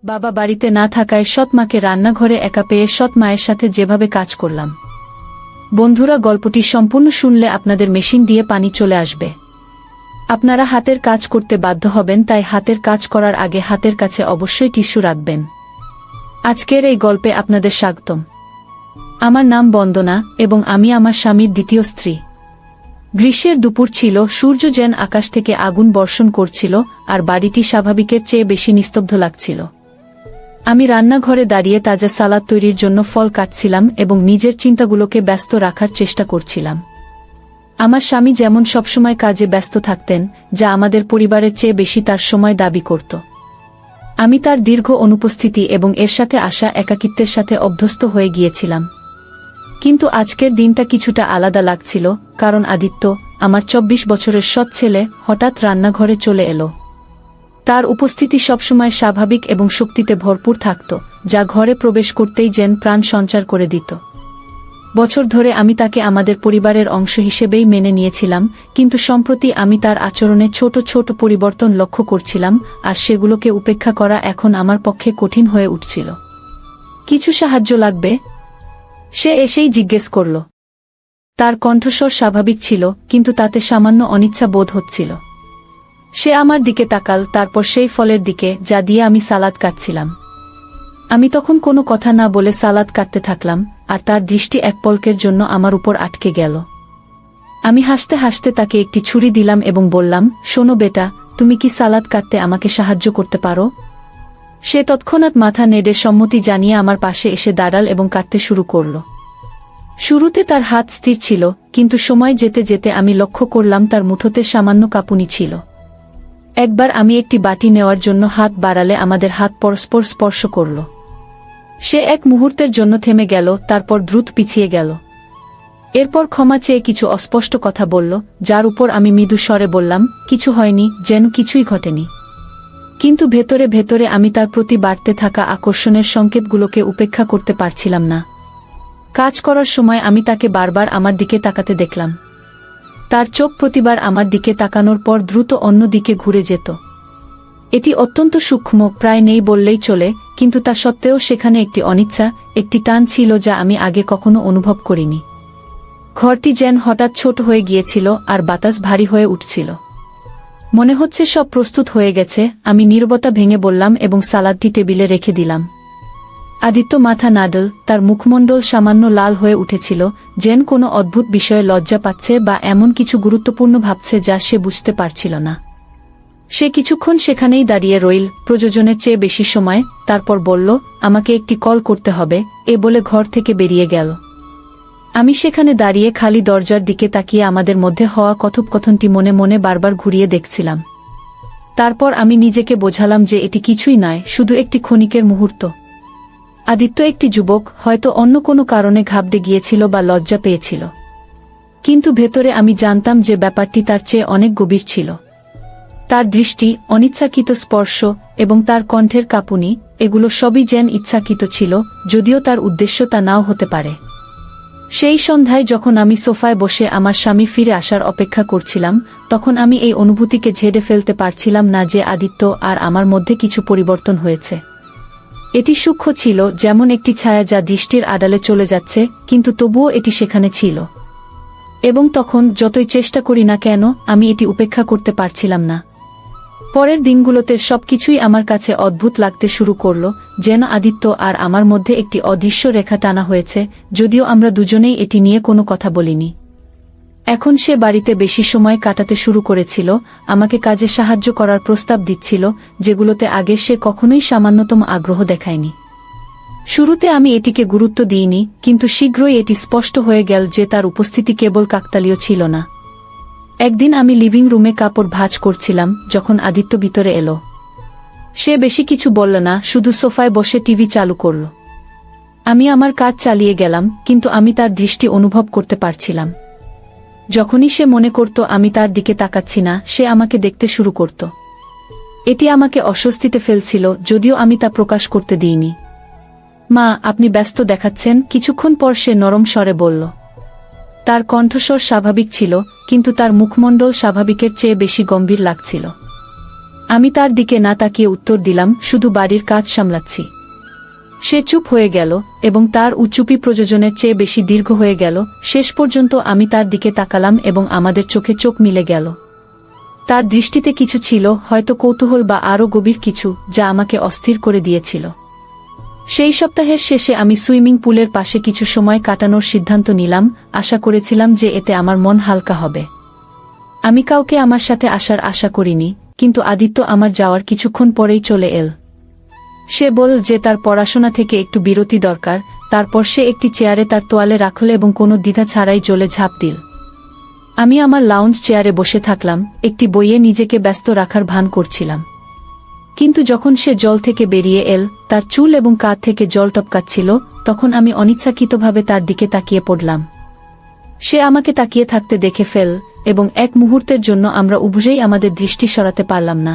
বাবা বাড়িতে না থাকায় সৎ মাকে রান্নাঘরে একা পেয়ে সৎ মায়ের সাথে যেভাবে কাজ করলাম। বন্ধুরা, গল্পটি সম্পূর্ণ শুনলে আপনাদের মেশিন দিয়ে পানি চলে আসবে। আপনারা হাতের কাজ করতে বাধ্য হবেন, তাই হাতের কাজ করার আগে হাতের কাছে অবশ্যই টিস্যু রাখবেন। আজকের এই গল্পে আপনাদের স্বাগতম। আমার নাম বন্দনা এবং আমি আমার স্বামীর দ্বিতীয় স্ত্রী। গ্রীষ্মের দুপুর ছিল, সূর্য যেন আকাশ থেকে আগুন বর্ষণ করছিল আর বাড়িটি স্বাভাবিকের চেয়ে বেশি নিস্তব্ধ লাগছিল। আমি রান্নাঘরে দাঁড়িয়ে তাজা সালাদ তৈরির জন্য ফল কাটছিলাম এবং নিজের চিন্তাগুলোকে ব্যস্ত রাখার চেষ্টা করছিলাম। আমার স্বামী যেমন সবসময় কাজে ব্যস্ত থাকতেন, যা আমাদের পরিবারের চেয়ে বেশি তার সময় দাবি করত। আমি তার দীর্ঘ অনুপস্থিতি এবং এর সাথে আসা একাকিত্বের সাথে অভ্যস্ত হয়ে গিয়েছিলাম। কিন্তু আজকের দিনটা কিছুটা আলাদা লাগছিল, কারণ আদিত্য, আমার 24 বছরের সৎ ছেলে, হঠাৎ রান্নাঘরে চলে এলো। তার উপস্থিতি সবসময় স্বাভাবিক এবং শক্তিতে ভরপুর থাকত, যা ঘরে প্রবেশ করতেই যেন প্রাণ সঞ্চার করে দিত। বছর ধরে আমি তাকে আমাদের পরিবারের অংশ হিসেবেই মেনে নিয়েছিলাম, কিন্তু সম্প্রতি আমি তার আচরণে ছোট ছোট পরিবর্তন লক্ষ্য করছিলাম, আর সেগুলোকে উপেক্ষা করা এখন আমার পক্ষে কঠিন হয়ে উঠছিল। কিছু সাহায্য লাগবে? সে এসেই জিজ্ঞেস করল। তার কণ্ঠস্বর স্বাভাবিক ছিল, কিন্তু তাতে সামান্য অনিচ্ছা বোধ হচ্ছিল। সে আমার দিকে তাকাল, তারপর সেই ফলের দিকে যা দিয়ে আমি সালাদ কাটছিলাম। আমি তখন কোনো কথা না বলে সালাদ কাটতে থাকলাম, আর তার দৃষ্টি এক পলকের জন্য আমার উপর আটকে গেল। আমি হাসতে হাসতে তাকে একটি ছুরি দিলাম এবং বললাম, শোনো বেটা, তুমি কি সালাদ কাটতে আমাকে সাহায্য করতে পারো? সে তৎক্ষণাৎ মাথা নেড়ে সম্মতি জানিয়ে আমার পাশে এসে দাঁড়াল এবং কাটতে শুরু করল। শুরুতে তার হাত স্থির ছিল, কিন্তু সময় যেতে যেতে আমি লক্ষ্য করলাম তার মুঠোতে সামান্য কাঁপুনি ছিল। একবার আমি একটি বাটি নেওয়ার জন্য হাত বাড়ালে আমাদের হাত পরস্পর স্পর্শ করল। সে এক মুহূর্তের জন্য থেমে গেল, তারপর দ্রুত পিছিয়ে গেল। এরপর ক্ষমা চেয়ে কিছু অস্পষ্ট কথা বলল, যার উপর আমি মৃদু স্বরে বললাম, কিছু হয়নি, যেন কিছুই ঘটেনি। কিন্তু ভেতরে ভেতরে আমি তার প্রতি বাড়তে থাকা আকর্ষণের সংকেতগুলোকে উপেক্ষা করতে পারছিলাম না। কাজ করার সময় আমি তাকে বারবার আমার দিকে তাকাতে দেখলাম। তার চোখ প্রতিবার আমার দিকে তাকানোর পর দ্রুত অন্য দিকে ঘুরে যেত। এটি অত্যন্ত সূক্ষ্ম, প্রায় নেই বললেই চলে, কিন্তু তা সত্ত্বেও সেখানে একটি অনিচ্ছা, একটি টান ছিল যা আমি আগে কখনো অনুভব করিনি। ঘরটি যেন হঠাৎ ছোট হয়ে গিয়েছিল আর বাতাস ভারী হয়ে উঠছিল। মনে হচ্ছে সব প্রস্তুত হয়ে গেছে, আমি নীরবতা ভেঙে বললাম এবং সালাদটি টেবিলে রেখে দিলাম। আদিত্য মাথা নাড়ল, তার মুখমণ্ডল সামান্য লাল হয়ে উঠেছিল, যেন কোনো অদ্ভুত বিষয়ে লজ্জা পাচ্ছে বা এমন কিছু গুরুত্বপূর্ণ ভাবছে যা সে বুঝতে পারছিল না। সে কিছুক্ষণ সেখানেই দাঁড়িয়ে রইল, প্রয়োজনের চেয়ে বেশি সময়, তারপর বলল, আমাকে একটি কল করতে হবে, এ বলে ঘর থেকে বেরিয়ে গেল। আমি সেখানে দাঁড়িয়ে খালি দরজার দিকে তাকিয়ে আমাদের মধ্যে হওয়া কথোপকথনটি মনে মনে বারবার ঘুরিয়ে দেখছিলাম। তারপর আমি নিজেকে বোঝালাম যে এটি কিছুই নয়, শুধু একটি ক্ষণিকের মুহূর্ত। আদিত্য একটি যুবক, হয়তো অন্য কোনো কারণে ঘাবড়ে গিয়েছিল বা লজ্জা পেয়েছিল। কিন্তু ভেতরে আমি জানতাম যে ব্যাপারটি তার চেয়ে অনেক গভীর ছিল। তার দৃষ্টি, অনিচ্ছাকৃত স্পর্শ এবং তার কণ্ঠের কাঁপুনি, এগুলো সবই যেন ইচ্ছাকৃত ছিল, যদিও তার উদ্দেশ্য তা নাও হতে পারে। সেই সন্ধ্যায় যখন আমি সোফায় বসে আমার স্বামী ফিরে আসার অপেক্ষা করছিলাম, তখন আমি এই অনুভূতিকে ঝেড়ে ফেলতে পারছিলাম না যে আদিত্য আর আমার মধ্যে কিছু পরিবর্তন হয়েছে। এটি সূক্ষ্ম ছিল, যেমন একটি ছায়া যা দৃষ্টির আড়ালে চলে যাচ্ছে, কিন্তু তবুও এটি সেখানে ছিল। এবং তখন যতই চেষ্টা করি না কেন, আমি এটি উপেক্ষা করতে পারছিলাম না। পরের দিনগুলোতে সবকিছুই আমার কাছে অদ্ভুত লাগতে শুরু করল, যেন আদিত্য আর আমার মধ্যে একটি অদৃশ্য রেখা টানা হয়েছে, যদিও আমরা দুজনেই এটি নিয়ে কোনো কথা বলিনি। এখন সে বাড়িতে বেশি সময় কাটাতে শুরু করেছিল, আমাকে কাজে সাহায্য করার প্রস্তাব দিচ্ছিল, যেগুলোতে আগে সে কখনোই সামান্যতম আগ্রহ দেখায়নি। শুরুতে আমি এটিকে গুরুত্ব দিইনি, কিন্তু শীঘ্রই এটি স্পষ্ট হয়ে গেল যে তার উপস্থিতি কেবল কাকতালীয় ছিল না। একদিন আমি লিভিং রুমে কাপড় ভাঁজ করছিলাম, যখন আদিত্য ভিতরে এলো। সে বেশি কিছু বলল না, শুধু সোফায় বসে টিভি চালু করল। আমি আমার কাজ চালিয়ে গেলাম, কিন্তু আমি তার দৃষ্টি অনুভব করতে পারছিলাম। যখনই সে মনে করত আমি তার দিকে তাকাচ্ছি না, সে আমাকে দেখতে শুরু করত। এটি আমাকে অস্বস্তিতে ফেলছিল, যদিও আমি তা প্রকাশ করতে দিইনি। মা, আপনি ব্যস্ত দেখাচ্ছেন, কিছুক্ষণ পর সে নরম স্বরে বলল। তার কণ্ঠস্বর স্বাভাবিক ছিল, কিন্তু তার মুখমণ্ডল স্বাভাবিকের চেয়ে বেশি গম্ভীর লাগছিল। আমি তার দিকে না তাকিয়ে উত্তর দিলাম, শুধু বাড়ির কাজ সামলাচ্ছি। সে চুপ হয়ে গেল এবং তার উচ্চুপি প্রযোজনের চেয়ে বেশি দীর্ঘ হয়ে গেল। শেষ পর্যন্ত আমি তার দিকে তাকালাম এবং আমাদের চোখে চোখ মিলে গেল। তার দৃষ্টিতে কিছু ছিল, হয়তো কৌতূহল বা আরও গভীর কিছু, যা আমাকে অস্থির করে দিয়েছিল। সেই সপ্তাহের শেষে আমি সুইমিং পুলের পাশে কিছু সময় কাটানোর সিদ্ধান্ত নিলাম। আশা করেছিলাম যে এতে আমার মন হালকা হবে। আমি কাউকে আমার সাথে আসার আশা করিনি, কিন্তু আদিত্য আমার যাওয়ার কিছুক্ষণ পরেই চলে এল। সে বলল যে তার পড়াশোনা থেকে একটু বিরতি দরকার। তারপর সে একটি চেয়ারে তার তোয়ালে রাখল এবং কোনো দ্বিধা ছাড়াই জলে ঝাঁপ দিল। আমি আমার লাউঞ্জ চেয়ারে বসে থাকলাম, একটি বইয়ে নিজেকে ব্যস্ত রাখার ভান করছিলাম। কিন্তু যখন সে জল থেকে বেরিয়ে এল, তার চুল এবং কাঁধ থেকে জল টপকাচ্ছিল, তখন আমি অনিচ্ছাকৃতভাবে তার দিকে তাকিয়ে পড়লাম। সে আমাকে তাকিয়ে থাকতে দেখে ফেল, এবং এক মুহূর্তের জন্য আমরা উভয়েই আমাদের দৃষ্টি সরাতে পারলাম না।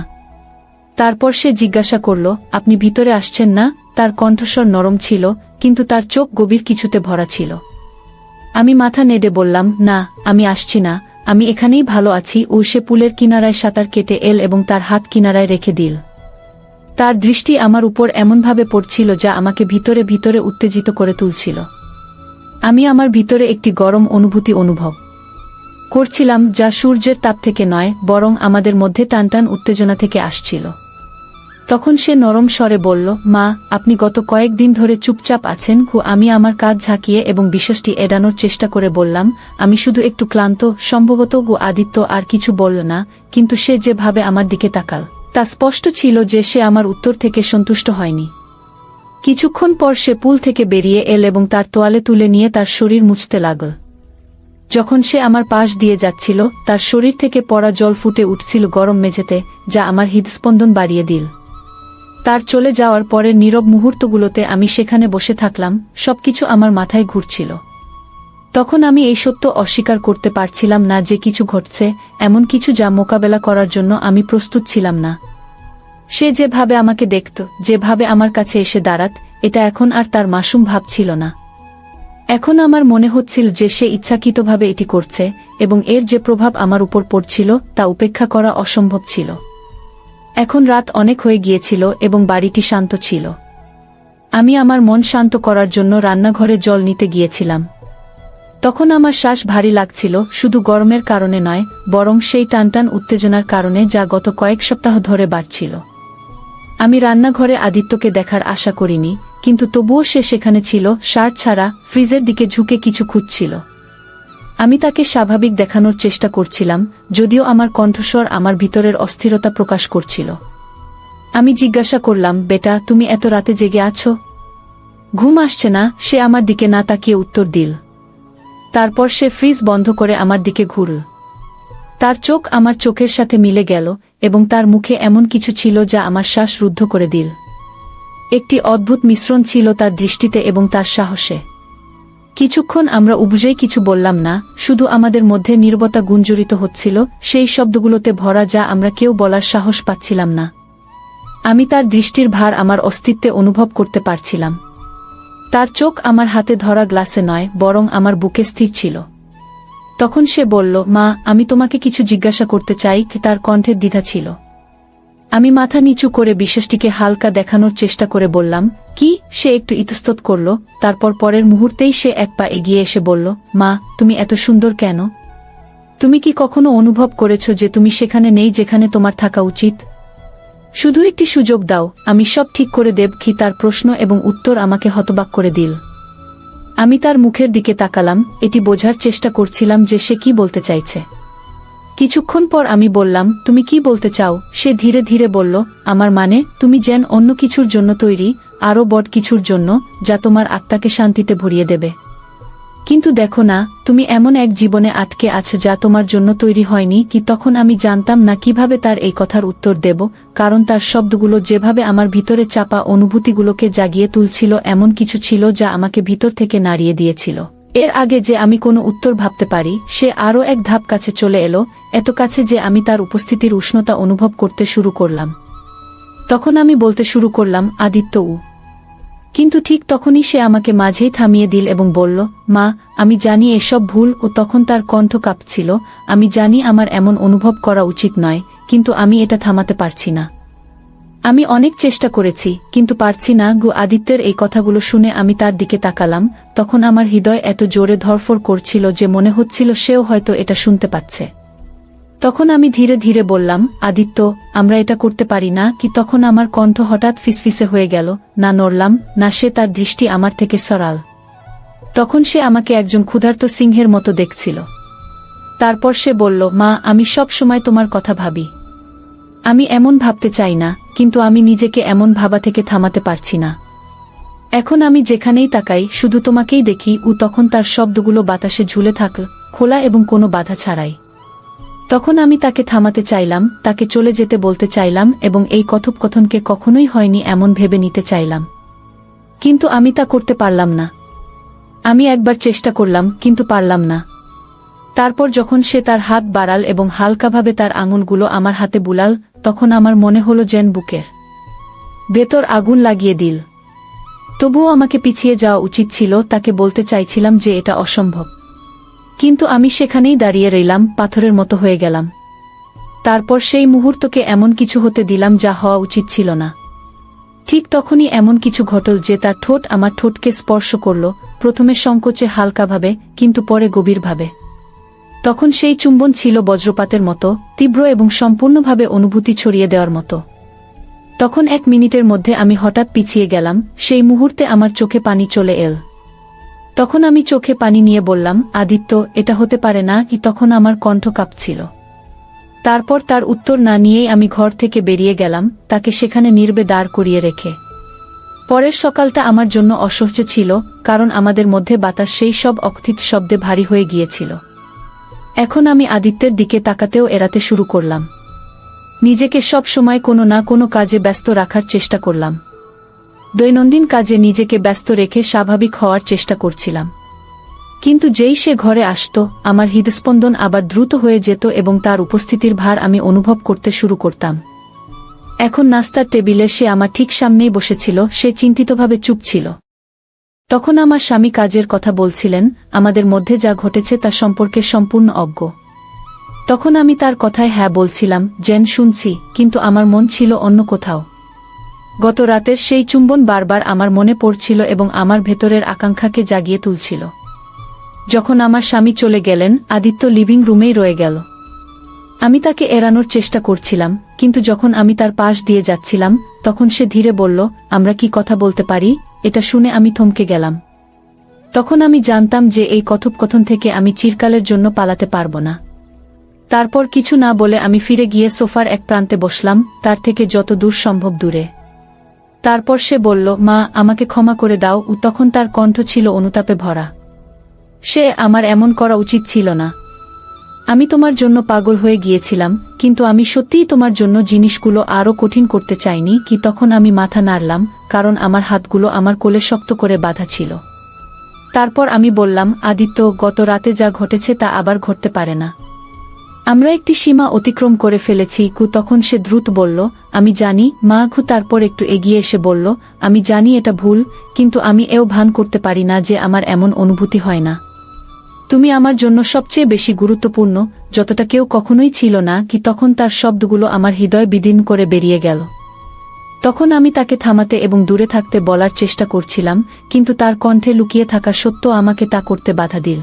তারপর সে জিজ্ঞাসা করল, আপনি ভিতরে আসছেন না? তার কণ্ঠস্বর নরম ছিল, কিন্তু তার চোখ গভীর কিছুতে ভরা ছিল। আমি মাথা নেড়ে বললাম, না, আমি আসছি না, আমি এখানেই ভালো আছি। ও সে পুলের কিনারায় সাঁতার কেটে এল এবং তার হাত কিনারায় রেখে দিল। তার দৃষ্টি আমার উপর এমনভাবে পড়ছিল যা আমাকে ভিতরে ভিতরে উত্তেজিত করে তুলছিল। আমি আমার ভিতরে একটি গরম অনুভূতি অনুভব করছিলাম, যা সূর্যের তাপ থেকে নয়, বরং আমাদের মধ্যে টানটান উত্তেজনা থেকে আসছিল। তখন সে নরম স্বরে বলল, মা, আপনি গত কয়েকদিন ধরে চুপচাপ আছেন। আমি আমার কাজ ঝাঁকিয়ে এবং বিষয়টি এড়ানোর চেষ্টা করে বললাম, আমি শুধু একটু ক্লান্ত। সম্ভবত আদিত্য আর কিছু বলল না, কিন্তু সে যেভাবে আমার দিকে তাকাল, তা স্পষ্ট ছিল যে সে আমার উত্তর থেকে সন্তুষ্ট হয়নি। কিছুক্ষণ পর সে পুল থেকে বেরিয়ে এল এবং তার তোয়ালে তুলে নিয়ে তার শরীর মুছতে লাগল। যখন সে আমার পাশ দিয়ে যাচ্ছিল, তার শরীর থেকে পড়া জল ফুটে উঠছিল গরম মেঝেতে, যা আমার হৃদস্পন্দন বাড়িয়ে দিল। তার চলে যাওয়ার পরের নীরব মুহূর্তগুলোতে আমি সেখানে বসে থাকলাম, সবকিছু আমার মাথায় ঘুরছিল। তখন আমি এই সত্য অস্বীকার করতে পারছিলাম না যে কিছু ঘটছে, এমন কিছু যা মোকাবেলা করার জন্য আমি প্রস্তুত ছিলাম না। সে যেভাবে আমাকে দেখত, যেভাবে আমার কাছে এসে দাঁড়াত, এটা এখন আর তার মাসুম ভাব ছিল না। এখন আমার মনে হচ্ছিল যে সে ইচ্ছাকৃতভাবে এটি করছে, এবং এর যে প্রভাব আমার উপর পড়ছিল তা উপেক্ষা করা অসম্ভব ছিল। এখন রাত অনেক হয়ে গিয়েছিল এবং বাড়িটি শান্ত ছিল। আমি আমার মন শান্ত করার জন্য রান্নাঘরে জল নিতে গিয়েছিলাম। তখন আমার শ্বাস ভারী লাগছিল, শুধু গরমের কারণে নয়, বরং সেই টানটান উত্তেজনার কারণে যা গত কয়েক সপ্তাহ ধরে বাড়ছিল। আমি রান্নাঘরে আদিত্যকে দেখার আশা করিনি, কিন্তু তবুও সে সেখানে ছিল, শার্ট ছাড়া, ফ্রিজের দিকে ঝুঁকে কিছু খুঁজছিল। আমি তাকে স্বাভাবিক দেখানোর চেষ্টা করছিলাম, যদিও আমার কণ্ঠস্বর আমার ভিতরের অস্থিরতা প্রকাশ করছিল। আমি জিজ্ঞাসা করলাম, বেটা, তুমি এত রাতে জেগে আছো? ঘুম আসছে না? সে আমার দিকে না তাকিয়ে উত্তর দিল। তারপর সে ফ্রিজ বন্ধ করে আমার দিকে ঘুরল। তার চোখ আমার চোখের সাথে মিলে গেল, এবং তার মুখে এমন কিছু ছিল যা আমার শ্বাস রুদ্ধ করে দিল। একটি অদ্ভুত মিশ্রণ ছিল তার দৃষ্টিতে এবং তার সাহসে। কিছুক্ষণ আমরা উভয়েই কিছু বললাম না, শুধু আমাদের মধ্যে নীরবতা গুঞ্জরিত হচ্ছিল, সেই শব্দগুলোতে ভরা যা আমরা কেউ বলার সাহস পাচ্ছিলাম না। আমি তার দৃষ্টির ভার আমার অস্তিত্বে অনুভব করতে পারছিলাম। তার চোখ আমার হাতে ধরা গ্লাসে নয়, বরং আমার বুকে স্থির ছিল। তখন সে বলল, মা, আমি তোমাকে কিছু জিজ্ঞাসা করতে চাই। তার কণ্ঠের দ্বিধা ছিল। আমি মাথা নিচু করে বিষয়টিকে হালকা দেখানোর চেষ্টা করে বললাম, কি? সে একটু ইতস্তত করল, তারপর পরের মুহূর্তেই সে এক পা এগিয়ে এসে বলল, মা, তুমি এত সুন্দর কেন? তুমি কি কখনো অনুভব করেছ যে তুমি সেখানে নেই যেখানে তোমার থাকা উচিত? শুধু একটি সুযোগ দাও, আমি সব ঠিক করে দেব। কি? তার প্রশ্ন এবং উত্তর আমাকে হতবাক করে দিল। আমি তার মুখের দিকে তাকালাম, এটি বোঝার চেষ্টা করছিলাম যে সে কি বলতে চাইছে। কিছুক্ষণ পর আমি বললাম, তুমি কি বলতে চাও? সে ধীরে ধীরে বলল, আমার মানে, তুমি যেন অন্য কিছুর জন্য তৈরি, আরও বড় কিছুর জন্য, যা তোমার আত্মাকে শান্তিতে ভরিয়ে দেবে। কিন্তু দেখো না, তুমি এমন এক জীবনে আটকে আছো যা তোমার জন্য তৈরি হয়নি। কি? তখন আমি জানতাম না কিভাবে তার এই কথার উত্তর দেব, কারণ তার শব্দগুলো যেভাবে আমার ভিতরে চাপা অনুভূতিগুলোকে জাগিয়ে তুলছিল, এমন কিছু ছিল যা আমাকে ভিতর থেকে নাড়িয়ে দিয়েছিল। এর আগে যে আমি কোনো উত্তর ভাবতে পারি, সে আরও এক ধাপ কাছে চলে এলো, এত কাছে যে আমি তার উপস্থিতির উষ্ণতা অনুভব করতে শুরু করলাম। তখন আমি বলতে শুরু করলাম, আদিত্য, কিন্তু ঠিক তখনই সে আমাকে মাঝেই থামিয়ে দিল এবং বলল, মা, আমি জানি এসব ভুল। ও তখন তার কণ্ঠ কাঁপছিল। আমি জানি আমার এমন অনুভব করা উচিত নয়, কিন্তু আমি এটা থামাতে পারছি না। আমি অনেক চেষ্টা করেছি, কিন্তু পারছি না। আদিত্যের এই কথাগুলো শুনে আমি তার দিকে তাকালাম। তখন আমার হৃদয় এত জোরে ধড়ফড় করছিল যে মনে হচ্ছিল সেও হয়তো এটা শুনতে পাচ্ছে। তখন আমি ধীরে ধীরে বললাম, আদিত্য, আমরা এটা করতে পারি না। তখন আমার কণ্ঠ হঠাৎ ফিসফিসে হয়ে গেল। না নড়লাম, না সে তার দৃষ্টি আমার থেকে সরাল। তখন সে আমাকে একজন ক্ষুধার্ত সিংহের মতো দেখছিল। তারপর সে বলল, মা, আমি সব সময় তোমার কথা ভাবি। আমি এমন ভাবতে চাই না, কিন্তু আমি নিজেকে এমন ভাবা থেকে থামাতে পারছি না। এখন আমি যেখানেই তাকাই শুধু তোমাকেই দেখি। তখন তার শব্দগুলো বাতাসে ঝুলে থাকল, খোলা এবং কোনো বাধা ছাড়াই। তখন আমি তাকে থামাতে চাইলাম, তাকে চলে যেতে বলতে চাইলাম এবং এই কথোপকথনকে কখনোই হয়নি এমন ভেবে নিতে চাইলাম। কিন্তু আমি তা করতে পারলাম না। আমি একবার চেষ্টা করলাম, কিন্তু পারলাম না। তারপর যখন সে তার হাত বাড়াল এবং হালকাভাবে তার আঙুলগুলো আমার হাতে বুলাল, তখন আমার মনে হলো যেন বুকের ভেতর আগুন লাগিয়ে দিল। তবুও আমাকে পিছিয়ে যাওয়া উচিত ছিল। তাকে বলতে চাইছিলাম যে এটা অসম্ভব, কিন্তু আমি সেখানেই দাঁড়িয়ে রইলাম, পাথরের মতো হয়ে গেলাম। তারপর সেই মুহূর্তকে এমন কিছু হতে দিলাম যা হওয়া উচিত ছিল না। ঠিক তখনই এমন কিছু ঘটল যে তার ঠোঁট আমার ঠোঁটকে স্পর্শ করল, প্রথমে সংকোচে হালকাভাবে, কিন্তু পরে গভীরভাবে। তখন সেই চুম্বন ছিল বজ্রপাতের মতো, তীব্র এবং সম্পূর্ণভাবে অনুভূতি ছড়িয়ে দেওয়ার মতো। তখন 1 মিনিটের মধ্যে আমি হঠাৎ পিছিয়ে গেলাম। সেই মুহূর্তে আমার চোখে পানি চলে এল। তখন আমি চোখে পানি নিয়ে বললাম, আদিত্য, এটা হতে পারে না। তখন আমার কণ্ঠ কাঁপছিল। তারপর তার উত্তর না নিয়েই আমি ঘর থেকে বেরিয়ে গেলাম, তাকে সেখানে নীরবে দাঁড় করিয়ে রেখে। পরের সকালটা আমার জন্য অসহ্য ছিল, কারণ আমাদের মধ্যে বাতাস সেই সব অকথিত শব্দে ভারী হয়ে গিয়েছিল। এখন আমি আদিত্যের দিকে তাকাতেও এড়াতে শুরু করলাম। নিজেকে সব সময় কোনো না কোনো কাজে ব্যস্ত রাখার চেষ্টা করলাম। দৈনন্দিন কাজে নিজেকে ব্যস্ত রেখে স্বাভাবিক হওয়ার চেষ্টা করছিলাম। কিন্তু যেই সে ঘরে আসত, আমার হৃদস্পন্দন আবার দ্রুত হয়ে যেত এবং তার উপস্থিতির ভার আমি অনুভব করতে শুরু করতাম। এখন নাস্তার টেবিলে সে আমার ঠিক সামনেই বসেছিল। সে চিন্তিতভাবে চুপ ছিল। তখন আমার স্বামী কাজের কথা বলছিলেন, আমাদের মধ্যে যা ঘটেছে তা সম্পর্কে সম্পূর্ণ অজ্ঞ। তখন আমি তার কথায় হ্যাঁ বলছিলাম, যেন শুনছি, কিন্তু আমার মন ছিল অন্য কোথাও। গত রাতের সেই চুম্বন বারবার আমার মনে পড়ছিল এবং আমার ভেতরের আকাঙ্ক্ষাকে জাগিয়ে তুলছিল। যখন আমার স্বামী চলে গেলেন, আদিত্য লিভিং রুমেই রয়ে গেল। আমি তাকে এড়ানোর চেষ্টা করছিলাম, কিন্তু যখন আমি তার পাশ দিয়ে যাচ্ছিলাম, তখন সে ধীরে বলল, আমরা কি কথা বলতে পারি? এটা শুনে আমি থমকে গেলাম। তখন আমি জানতাম যে এই কথোপকথন থেকে আমি চিরকালের জন্য পালাতে পারব না। তারপর কিছু না বলে আমি ফিরে গিয়ে সোফার এক প্রান্তে বসলাম, তার থেকে যত দূর সম্ভব দূরে। তারপর সে বলল, মা, আমাকে ক্ষমা করে দাও। তখন তার কণ্ঠ ছিল অনুতাপে ভরা। সে আমার এমন করা উচিত ছিল না। আমি তোমার জন্য পাগল হয়ে গিয়েছিলাম, কিন্তু আমি সত্যিই তোমার জন্য জিনিসগুলো আরও কঠিন করতে চাইনি। তখন আমি মাথা নাড়লাম, কারণ আমার হাতগুলো আমার কোলে শক্ত করে বাঁধা ছিল। তারপর আমি বললাম, আদিত্য, গত রাতে যা ঘটেছে তা আবার ঘটতে পারে না। আমরা একটি সীমা অতিক্রম করে ফেলেছি। তখন সে দ্রুত বলল, আমি জানি, মা। তারপর একটু এগিয়ে এসে বলল, আমি জানি এটা ভুল, কিন্তু আমি এও ভান করতে পারি না যে আমার এমন অনুভূতি হয় না। তুমি আমার জন্য সবচেয়ে বেশি গুরুত্বপূর্ণ, যতটা কেউ কখনোই ছিল না। তখন তার শব্দগুলো আমার হৃদয় বিদীর্ণ করে বেরিয়ে গেল। তখন আমি তাকে থামাতে এবং দূরে থাকতে বলার চেষ্টা করছিলাম, কিন্তু তার কণ্ঠে লুকিয়ে থাকা সত্য আমাকে তা করতে বাধা দিল।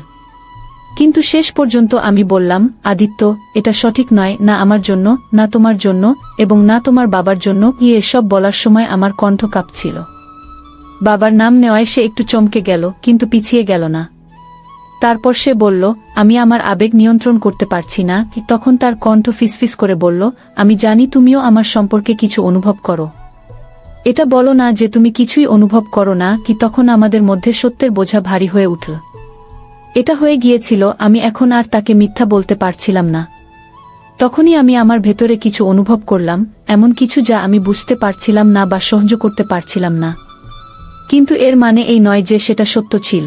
কিন্তু শেষ পর্যন্ত আমি বললাম, আদিত্য, এটা সঠিক নয়, না আমার জন্য, না তোমার জন্য, এবং না তোমার বাবার জন্য। এসব বলার সময় আমার কণ্ঠ কাঁপছিল। বাবার নাম নেওয়ায় সে একটু চমকে গেল, কিন্তু পিছিয়ে গেল না। তারপর সে বলল, আমি আমার আবেগ নিয়ন্ত্রণ করতে পারছি না। তখন তার কণ্ঠ ফিসফিস করে বলল, আমি জানি তুমিও আমার সম্পর্কে কিছু অনুভব করো। এটা বলো না যে তুমি কিছুই অনুভব করো না। তখন আমাদের মধ্যে সত্যের বোঝা ভারী হয়ে উঠল। এটা হয়ে গিয়েছিল, আমি এখন আর তাকে মিথ্যা বলতে পারছিলাম না। তখনই আমি আমার ভেতরে কিছু অনুভব করলাম, এমন কিছু যা আমি বুঝতে পারছিলাম না বা সহ্য করতে পারছিলাম না। কিন্তু এর মানে এই নয় যে সেটা সত্য ছিল।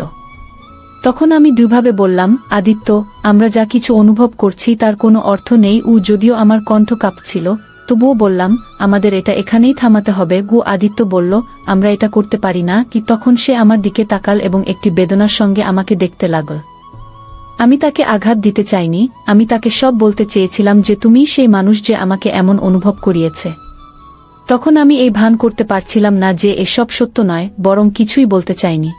তখন আমি দুইভাবে বললাম, আদিত্য, আমরা যা কিছু অনুভব করছি তার কোনো অর্থ নেই। যদিও আমার কণ্ঠ কাঁপছিল, তবুও বললাম, আমাদের এটা এখানেই থামাতে হবে। আদিত্য বলল, আমরা এটা করতে পারি না কি? তখন সে আমার দিকে তাকাল এবং একটি বেদনার সঙ্গে আমাকে দেখতে লাগল। আমি তাকে আঘাত দিতে চাইনি, আমি তাকে সব বলতে চেয়েছিলাম যে তুমিই সেই মানুষ যে আমাকে এমন অনুভব করিয়েছে। তখন আমি এই ভান করতে পারছিলাম না যে এসব সত্য নয়, বরং কিছুই বলতে চাইনি।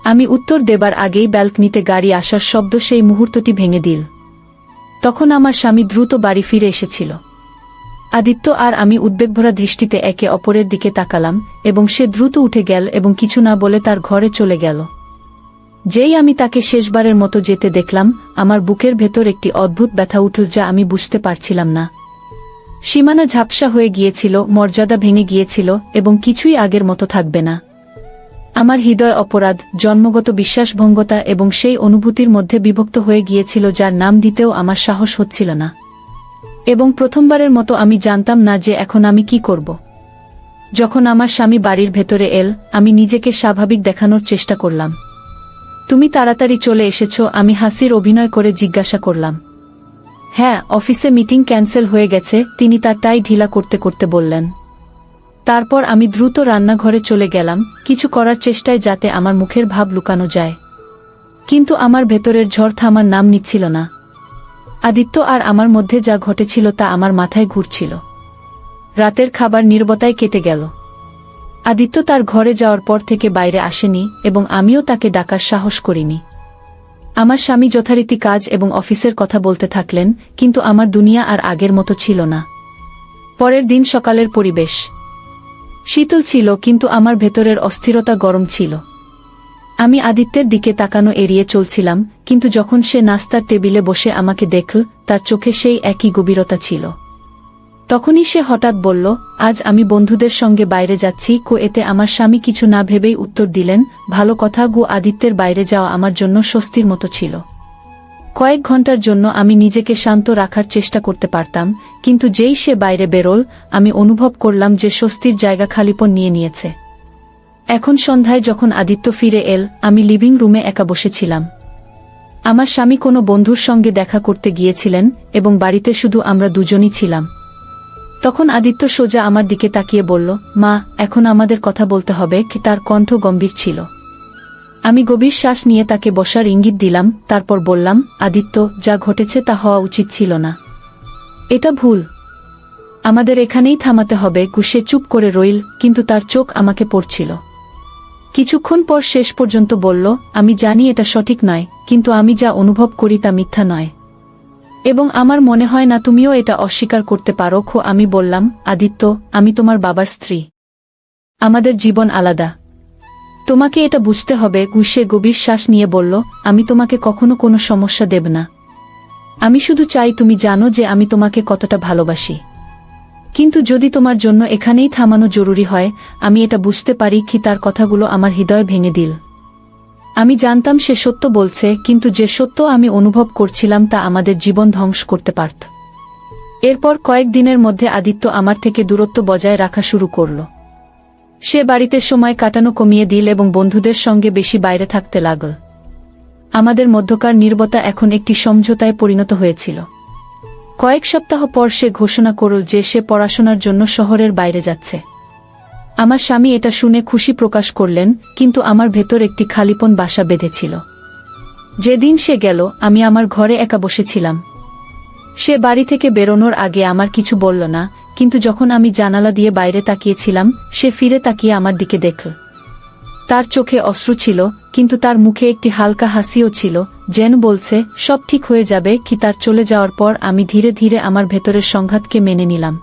আমি উত্তর দেবার আগেই ব্যালকনিতে গাড়ি আসার শব্দ সেই মুহূর্তটি ভেঙে দিল। তখন আমার স্বামী দ্রুত বাড়ি ফিরে এসেছিল। আদিত্য আর আমি উদ্বেগভরা দৃষ্টিতে একে অপরের দিকে তাকালাম এবং সে দ্রুত উঠে গেল এবং কিছু না বলে তার ঘরে চলে গেল। যেই আমি তাকে শেষবারের মতো যেতে দেখলাম, আমার বুকের ভেতর একটি অদ্ভুত ব্যথা উঠল যা আমি বুঝতে পারছিলাম না। সীমানা ঝাপসা হয়ে গিয়েছিল, মর্যাদা ভেঙে গিয়েছিল এবং কিছুই আগের মতো থাকবে না। আমার হৃদয় অপরাধ, জন্মগত বিশ্বাসভঙ্গতা এবং সেই অনুভূতির মধ্যে বিভক্ত হয়ে গিয়েছিল যার নাম দিতেও আমার সাহস হচ্ছিল না। এবং প্রথমবারের মতো আমি জানতাম না যে এখন আমি কি করব। যখন আমার স্বামী বাড়ির ভেতরে এল, আমি নিজেকে স্বাভাবিক দেখানোর চেষ্টা করলাম। তুমি তাড়াতাড়ি চলে এসেছ, আমি হাসির অভিনয় করে জিজ্ঞাসা করলাম। হ্যাঁ, অফিসে মিটিং ক্যান্সেল হয়ে গেছে, তিনি তার টাই ঢিলা করতে করতে বললেন। তারপর আমি দ্রুত রান্নাঘরে চলে গেলাম, কিছু করার চেষ্টায় যাতে আমার মুখের ভাব লুকানো যায়। কিন্তু আমার ভেতরের ঝড় থামার নাম নিচ্ছিল না। আদিত্য আর আমার মধ্যে যা ঘটেছিল তা আমার মাথায় ঘুরছিল। রাতের খাবার নীরবতায় কেটে গেল। আদিত্য তার ঘরে যাওয়ার পর থেকে বাইরে আসেনি এবং আমিও তাকে ডাকার সাহস করিনি। আমার স্বামী যথারীতি কাজ এবং অফিসের কথা বলতে থাকলেন, কিন্তু আমার দুনিয়া আর আগের মতো ছিল না। পরের দিন সকালের পরিবেশ শীতল ছিল, কিন্তু আমার ভেতরের অস্থিরতা গরম ছিল। আমি আদিত্যের দিকে তাকানো এড়িয়ে চলছিলাম, কিন্তু যখন সে নাস্তার টেবিলে বসে আমাকে দেখল, তার চোখে সেই একই গভীরতা ছিল। তখনই সে হঠাৎ বলল, আজ আমি বন্ধুদের সঙ্গে বাইরে যাচ্ছি। এতে আমার স্বামী কিছু না ভেবেই উত্তর দিলেন, ভালো কথা। আদিত্যের বাইরে যাওয়া আমার জন্য স্বস্তির মতো ছিল। কয়েক ঘন্টার জন্য আমি নিজেকে শান্ত রাখার চেষ্টা করতে পারতাম, কিন্তু যেই সে বাইরে বেরোল, আমি অনুভব করলাম যে স্বস্তির জায়গা খালিপন নিয়ে নিয়েছে। এখন সন্ধ্যায় যখন আদিত্য ফিরে এল, আমি লিভিং রুমে একা বসেছিলাম। আমার স্বামী কোনো বন্ধুর সঙ্গে দেখা করতে গিয়েছিলেন এবং বাড়িতে শুধু আমরা দুজনই ছিলাম। তখন আদিত্য সোজা আমার দিকে তাকিয়ে বলল, মা, এখন আমাদের কথা বলতে হবে। তার কণ্ঠ গম্ভীর ছিল। আমি গভীর শ্বাস নিয়ে তাকে বসার ইঙ্গিত দিলাম, তারপর বললাম, আদিত্য, যা ঘটেছে তা হওয়া উচিত ছিল না। এটা ভুল। আমাদের এখানেই থামাতে হবে। সে চুপ করে রইল, কিন্তু তার চোখ আমাকে পড়ছিল। কিছুক্ষণ পর শেষ পর্যন্ত বলল, আমি জানি এটা সঠিক নয়, কিন্তু আমি যা অনুভব করি তা মিথ্যা নয়। এবং আমার মনে হয় না তুমিও এটা অস্বীকার করতে পারো। আমি বললাম, আদিত্য, আমি তোমার বাবার স্ত্রী। আমাদের জীবন আলাদা। তোমাকে এটা বুঝতে হবে। সে গভীর শ্বাস নিয়ে বলল, আমি তোমাকে কখনো কোনো সমস্যা দেব না। আমি শুধু চাই তুমি জানো যে আমি তোমাকে কতটা ভালোবাসি। কিন্তু যদি তোমার জন্য এখানেই থামানো জরুরি হয়, আমি এটা বুঝতে পারি। তার কথাগুলো আমার হৃদয় ভেঙে দিল। আমি জানতাম সে সত্য বলছে, কিন্তু যে সত্য আমি অনুভব করছিলাম তা আমাদের জীবন ধ্বংস করতে পারত। এরপর কয়েক দিনের মধ্যে আদিত্য আমার থেকে দূরত্ব বজায় রাখা শুরু করল। সে বাড়িতে সময় কাটানো কমিয়ে দিল এবং বন্ধুদের সঙ্গে বেশি বাইরে থাকতে লাগল। আমাদের মধ্যকার নীরবতা এখন একটি সমঝোতায় পরিণত হয়েছিল। কয়েক সপ্তাহ পর সে ঘোষণা করল যে সে পড়াশোনার জন্য শহরের বাইরে যাচ্ছে। আমার স্বামী এটা শুনে খুশি প্রকাশ করলেন, কিন্তু আমার ভেতর একটি খালিপন বাসা বেঁধেছিল। যেদিন সে গেল, আমি আমার ঘরে একা বসেছিলাম। সে বাড়ি থেকে বেরোনোর আগে আমার কিছু বলল না, কিন্তু যখন আমি জানালা দিয়ে বাইরে তাকিয়েছিলাম, সে ফিরে তাকিয়ে আমার দিকে দেখল। তার চোখে অশ্রু ছিল, কিন্তু তার মুখে একটি হালকা হাসিও ছিল, যেন বলছে, সব ঠিক হয়ে যাবে। তার চলে যাওয়ার পর আমি ধীরে ধীরে আমার ভেতরের সংঘাতকে মেনে নিলাম।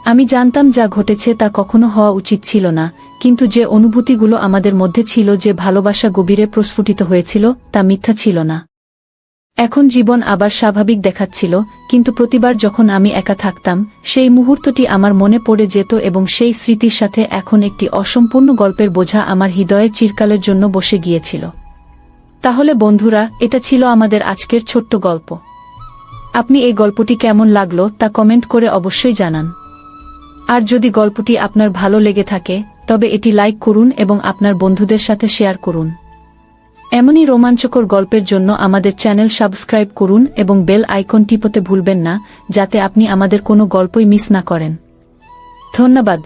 আমি জানতাম যা ঘটেছে তা কখনো হওয়া উচিত ছিল না, কিন্তু যে অনুভূতিগুলো আমাদের মধ্যে ছিল, যে ভালোবাসা গভীরে প্রস্ফুটিত হয়েছিল, তা মিথ্যা ছিল না। এখন জীবন আবার স্বাভাবিক দেখাচ্ছিল, কিন্তু প্রতিবার যখন আমি একা থাকতাম, সেই মুহূর্তটি আমার মনে পড়ে যেত এবং সেই স্মৃতির সাথে এখন একটি অসম্পূর্ণ গল্পের বোঝা আমার হৃদয়ে চিরকালের জন্য বসে গিয়েছিল। তাহলে বন্ধুরা, এটা ছিল আমাদের আজকের ছোট্ট গল্প। আপনি এই গল্পটি কেমন লাগলো তা কমেন্ট করে অবশ্যই জানান। আর যদি গল্পটি আপনার ভালো লেগে থাকে, তবে এটি লাইক করুন এবং আপনার বন্ধুদের সাথে শেয়ার করুন। এমনই রোমাঞ্চকর গল্পের জন্য আমাদের চ্যানেল সাবস্ক্রাইব করুন এবং বেল আইকন টিপতে ভুলবেন না, যাতে আপনি আমাদের কোনো গল্পই মিস না করেন। ধন্যবাদ।